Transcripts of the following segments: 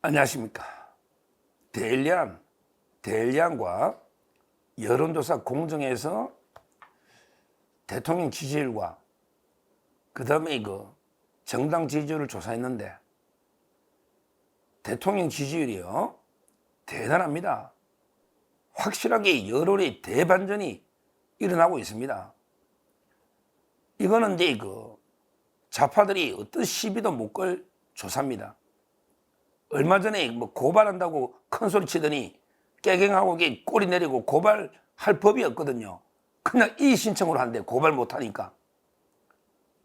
안녕하십니까. 데일리안과 여론조사 공정에서 대통령 지지율과 그 다음에 정당 지지율을 조사했는데 대통령 지지율이요 대단합니다. 확실하게 여론의 대반전이 일어나고 있습니다. 이거는 이제 좌파들이 어떤 시비도 못 걸 조사입니다. 얼마 전에 고발한다고 큰 소리 치더니 깨갱하고 꼬리 내리고 고발할 법이 없거든요. 그냥 이의 신청으로 하는데 고발 못 하니까.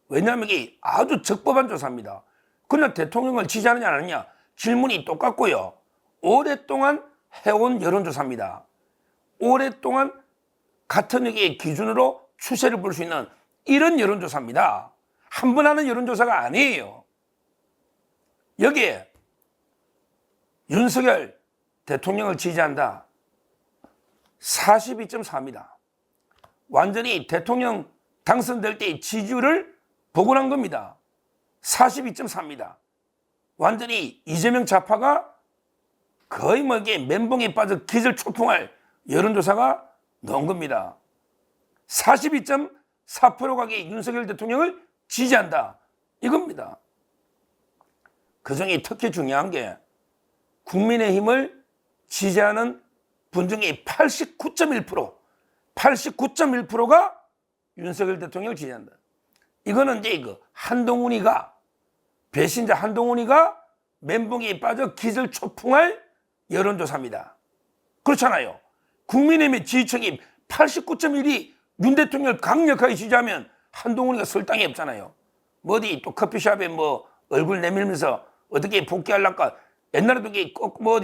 왜냐하면 이게 아주 적법한 조사입니다. 그냥 대통령을 지지하느냐 안 하느냐 질문이 똑같고요. 오랫동안 해온 여론조사입니다. 오랫동안 같은 여기의 기준으로 추세를 볼 수 있는 이런 여론조사입니다. 한 번 하는 여론조사가 아니에요. 여기에 윤석열 대통령을 지지한다. 42.4입니다. 완전히 대통령 당선될 때의 지지율을 복원한 겁니다. 42.4입니다. 완전히 이재명 좌파가 거의 멘붕에 빠져 기절초풍할 여론조사가 나온 겁니다. 42.4%가 윤석열 대통령을 지지한다. 이겁니다. 그중에 특히 중요한 게 국민의힘을 지지하는 분 중에 89.1%가 윤석열 대통령을 지지한다. 이거는 이제 한동훈이가 배신자 한동훈이가 멘붕에 빠져 기절초풍할 여론조사입니다. 그렇잖아요. 국민의힘의 지지층이 89.1이 윤 대통령을 강력하게 지지하면 한동훈이가 설 땅이 없잖아요. 어디 또 커피숍에 얼굴 내밀면서 어떻게 복귀하려까 옛날에도 어디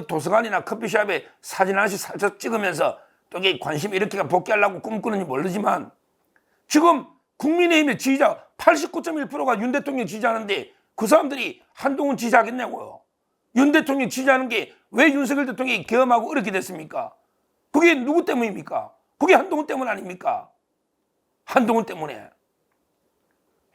도서관이나 커피숍에 사진 하나씩 살짝 찍으면서 또 관심 이렇게 복귀하려고 꿈꾸는지 모르지만 지금 국민의힘의 지지자 89.1%가 윤 대통령 지지하는데 그 사람들이 한동훈 지지하겠냐고요. 윤 대통령 지지하는 게 왜 윤석열 대통령이 계엄하고 어렵게 됐습니까? 그게 누구 때문입니까? 그게 한동훈 때문 아닙니까? 한동훈 때문에.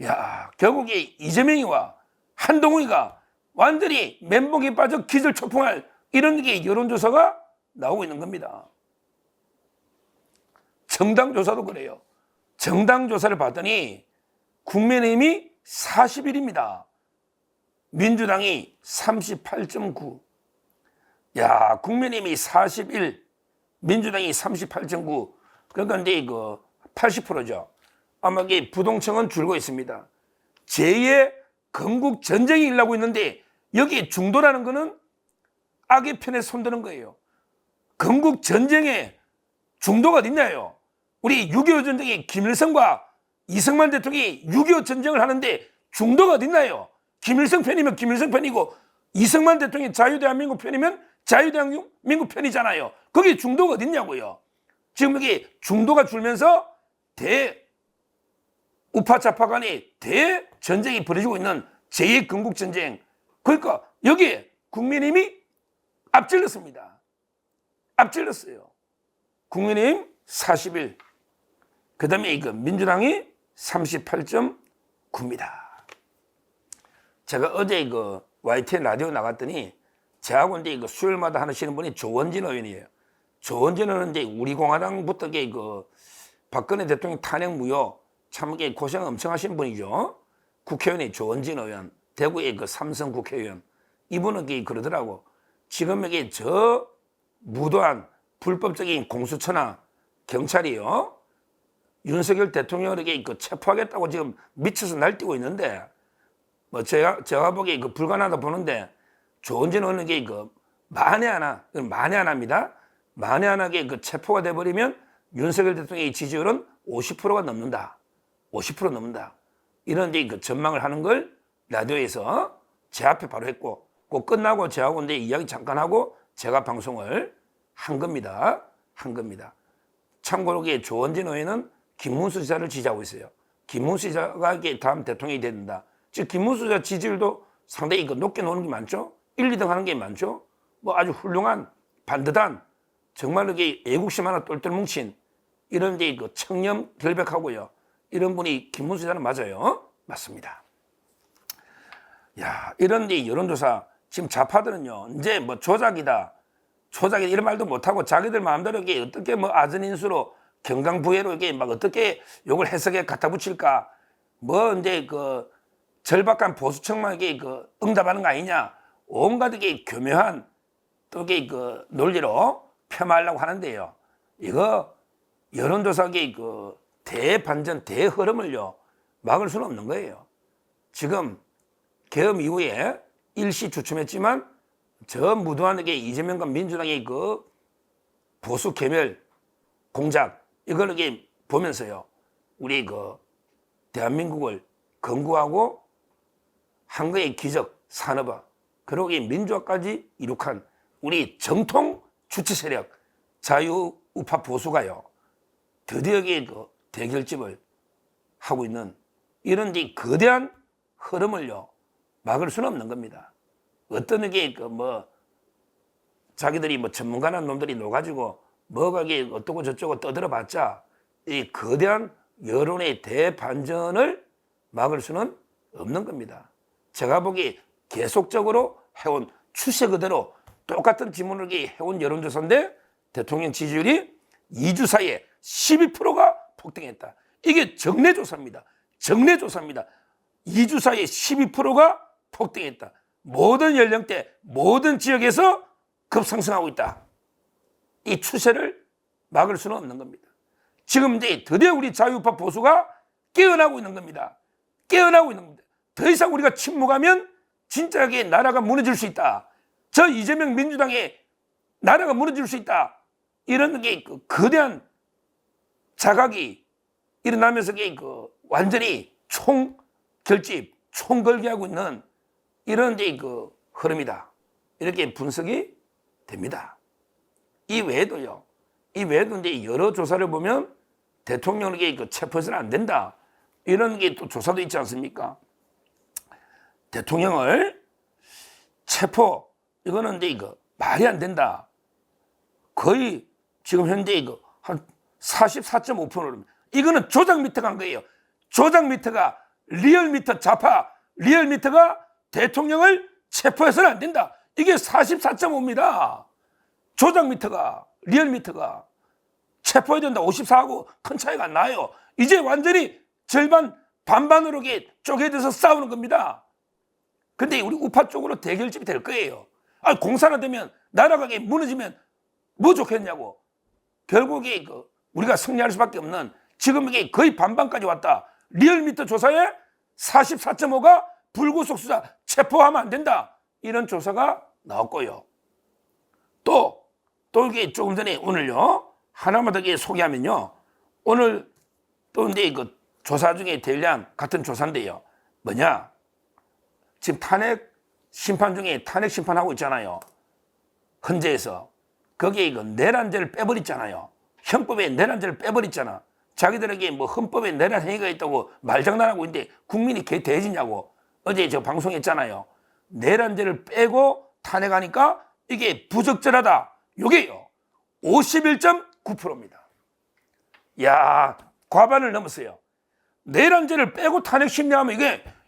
야, 결국에 이재명이와 한동훈이가 완전히 멘붕에 빠져 기절초풍할 이런 게 여론조사가 나오고 있는 겁니다. 정당조사도 그래요. 정당조사를 봤더니 국민의힘이 41입니다. 민주당이 38.9. 야, 국민의힘이 41, 민주당이 38.9. 그러니까 이제 80%죠. 아마 이게 부동층은 줄고 있습니다. 제2의 건국 전쟁이 일어나고 있는데 여기에 중도라는 거는 악의 편에 손드는 거예요. 건국 전쟁에 중도가 어딨냐요. 우리 6.25 전쟁에 김일성과 이승만 대통령이 6.25 전쟁을 하는데 중도가 어딨나요? 김일성 편이면 김일성 편이고 이승만 대통령이 자유대한민국 편이면 자유대한민국 편이잖아요. 거기 중도가 어딨냐고요. 지금 여기 중도가 줄면서 우파 좌파 간의 대전쟁이 벌어지고 있는 제2의 건국전쟁. 그러니까 여기에 국민의힘이 앞질렀습니다. 앞질렀어요. 국민의힘 41. 그 다음에 민주당이 38.9입니다. 제가 어제 YTN 라디오 나갔더니 저하고 이제 수요일마다 하시는 분이 조원진 의원이에요. 조원진 의원은 이제 우리 공화당부터 박근혜 대통령 탄핵 무효 참 고생 엄청 하신 분이죠. 국회의원이 조원진 의원, 대구의 삼성 국회의원. 이분은 그러더라고. 지금 저 무도한 불법적인 공수처나 경찰이요. 윤석열 대통령에게 체포하겠다고 지금 미쳐서 날뛰고 있는데, 제가 보기에 불가능하다 보는데, 조원진 의원에게 만에 하나입니다. 만에 하나게 체포가 돼버리면 윤석열 대통령의 지지율은 50%가 넘는다. 50% 넘는다. 이런 이제 전망을 하는 걸 라디오에서 제 앞에 바로 했고, 꼭 끝나고 저하고 이제 이야기 잠깐 하고 제가 방송을 한 겁니다. 참고로 조원진 의원은 김문수 지사를 지지하고 있어요. 김문수 지사가 다음 대통령이 된다. 즉 김문수 지사 지지율도 상당히 높게 나오는 게 많죠. 1, 2등 하는 게 많죠. 아주 훌륭한 반듯한 정말로 애국심 하나 똘똘 뭉친 이런 데 청렴 결백하고요. 이런 분이 김문수 지사는 맞아요. 맞습니다. 야, 이런 데 여론조사 지금 좌파들은요, 이제 뭐 조작이다 이런 말도 못하고 자기들 마음대로 이게 어떻게 뭐 아전인수로 경강부회로 이게 막 어떻게 요걸 해석에 갖다 붙일까, 뭐 이제 그 절박한 보수층만 이게 그 응답하는 거 아니냐, 온갖 이게 교묘한 또 이게 그 논리로 폄하하려고 하는데요. 이거 여론조사의 그 대반전 대흐름을요 막을 수는 없는 거예요. 지금 계엄 이후에 일시 주춤했지만 저 무도한 게 이재명과 민주당의 그 보수 개멸 공작 이걸 이렇게 보면서요, 우리 그 대한민국을 건국하고 한국의 기적 산업화 그리고 이 민주화까지 이룩한 우리 정통 주체 세력 자유우파 보수가요 드디어 그 대결집을 하고 있는 이런 이 거대한 흐름을요 막을 수는 없는 겁니다. 어떤 게 그 뭐 자기들이 뭐 전문가나 놈들이 놓가지고 뭐가 이게 어떻고 저쩌고 떠들어봤자 이 거대한 여론의 대반전을 막을 수는 없는 겁니다. 제가 보기 계속적으로 해온 추세 그대로 똑같은 지문을 해온 여론조사인데 대통령 지지율이 2주 사이에 12%가 폭등했다. 이게 정례조사입니다. 정례조사입니다. 2주 사이에 12%가 폭등했다. 모든 연령대, 모든 지역에서 급상승하고 있다. 이 추세를 막을 수는 없는 겁니다. 지금 이제 드디어 우리 자유우파 보수가 깨어나고 있는 겁니다. 깨어나고 있는 겁니다. 더 이상 우리가 침묵하면 진짜게 나라가 무너질 수 있다. 저 이재명 민주당의 나라가 무너질 수 있다. 이런 게 그 거대한 자각이 일어나면서 그 완전히 총결집, 총걸기하고 있는 이런 이제 그 흐름이다. 이렇게 분석이 됩니다. 이 외에도요, 이 외에도 이제 여러 조사를 보면 대통령에게 그 체포해서는 안 된다. 이런 게 또 조사도 있지 않습니까? 대통령을 체포, 이거는 이제 이거 말이 안 된다. 거의 지금 현재 이거 한 44.5%입니다. 이거는 조작 미터가 한 거예요. 조작 미터가 리얼미터 좌파, 리얼미터가 대통령을 체포해서는 안 된다. 이게 44.5입니다. 조작 미터가, 리얼미터가 체포해야 된다. 54하고 큰 차이가 안 나요. 이제 완전히 절반, 반반으로 쪼개져서 싸우는 겁니다. 근데 우리 우파 쪽으로 대결집이 될 거예요. 공산화되면, 나라가 무너지면 뭐 좋겠냐고. 결국에 우리가 승리할 수밖에 없는 지금 이게 거의 반반까지 왔다. 리얼미터 조사에 44.5가 불구속 수사 체포하면 안 된다. 이런 조사가 나왔고요. 또 이게 조금 전에 오늘요, 하나만 더 소개하면요. 오늘 또 이제 그 조사 중에 대량 같은 조사인데요. 뭐냐? 지금 탄핵 심판 중에 탄핵 심판하고 있잖아요. 헌재에서. 거기에 이거 내란죄를 빼버렸잖아요. 헌법에 내란죄를 빼버렸잖아. 자기들에게 뭐 헌법에 내란 행위가 있다고 말장난하고 있는데 국민이 걔 대해지냐고. 어제 저 방송했잖아요. 내란죄를 빼고 탄핵하니까 이게 부적절하다. 요게요. 51.9%입니다. 야, 과반을 넘었어요. 내란죄를 빼고 탄핵 심리하면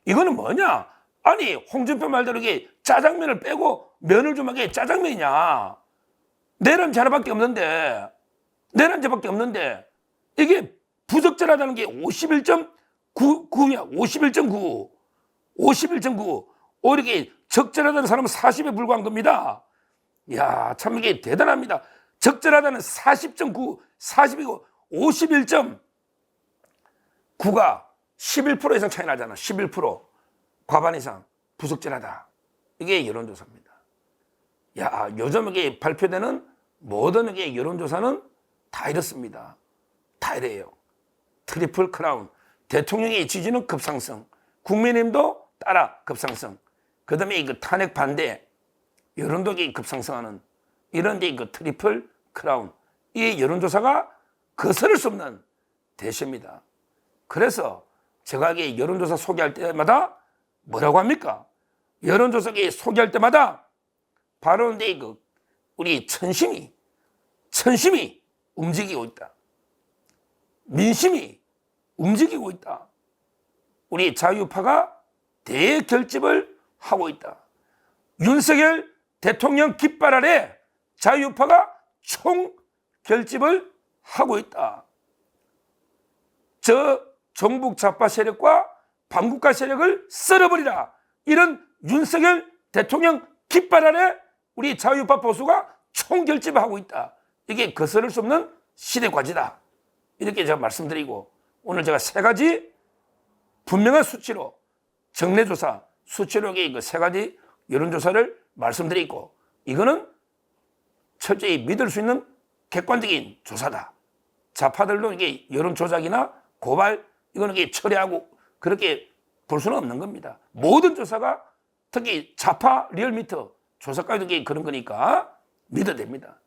이거는 뭐냐? 아니, 홍준표 말대로 이게 짜장면을 빼고 면을 좀 하게 짜장면이냐? 내란죄 하나밖에 없는데, 내란죄밖에 없는데, 이게 부적절하다는 게 51.9야. 51.9. 51.9. 이렇게 적절하다는 사람은 40에 불과한 겁니다. 이야, 참 이게 대단합니다. 적절하다는 40.9, 40이고 51.9가 11% 이상 차이 나잖아. 11%. 과반 이상 부적절하다. 이게 여론조사입니다. 야, 요즘 이게 발표되는 모든 이게 여론조사는 다 이렇습니다. 다 이래요. 트리플 크라운. 대통령의 지지는 급상승. 국민의힘도 따라 급상승. 그 다음에 이거 탄핵 반대. 여론도 급상승하는 이런 데 이거 트리플 크라운. 이 여론조사가 거스를 수 없는 대세입니다. 그래서 제가 이게 여론조사 소개할 때마다 뭐라고 합니까? 여론조사 소개할 때마다 바로 이제 우리 천심이 움직이고 있다. 민심이 움직이고 있다. 우리 자유파가 대결집을 하고 있다. 윤석열 대통령 깃발 아래 자유파가 총결집을 하고 있다. 저 종북 좌파 세력과 반국가 세력을 썰어버리라. 이런 윤석열 대통령 깃발 아래 우리 자유파 보수가 총결집을 하고 있다. 이게 거스를 수 없는 시대과제다. 이렇게 제가 말씀드리고, 오늘 제가 세 가지 분명한 수치로 정례조사, 수치력의 그 세 가지 여론조사를 말씀드리고, 이거는 철저히 믿을 수 있는 객관적인 조사다. 좌파들도 이게 여론조작이나 고발, 이거는 이게 철회하고 그렇게 볼 수는 없는 겁니다. 모든 조사가 특히 좌파 리얼미터 조사까지도 이게 그런 거니까 믿어도 됩니다.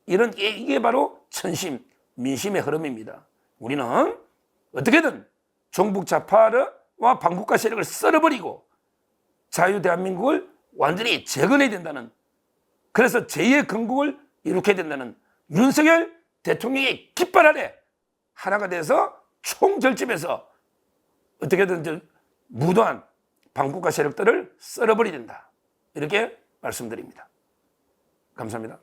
이게 바로 천심, 민심의 흐름입니다. 우리는 어떻게든 종북 좌파와 반국가 세력을 썰어버리고 자유 대한민국을 완전히 재건해야 된다는, 그래서 제2의 건국을 이룩해야 된다는 윤석열 대통령의 깃발 아래 하나가 돼서 총결집해서 어떻게든 무도한 반국가 세력들을 썰어버려야 된다. 이렇게 말씀드립니다. 감사합니다.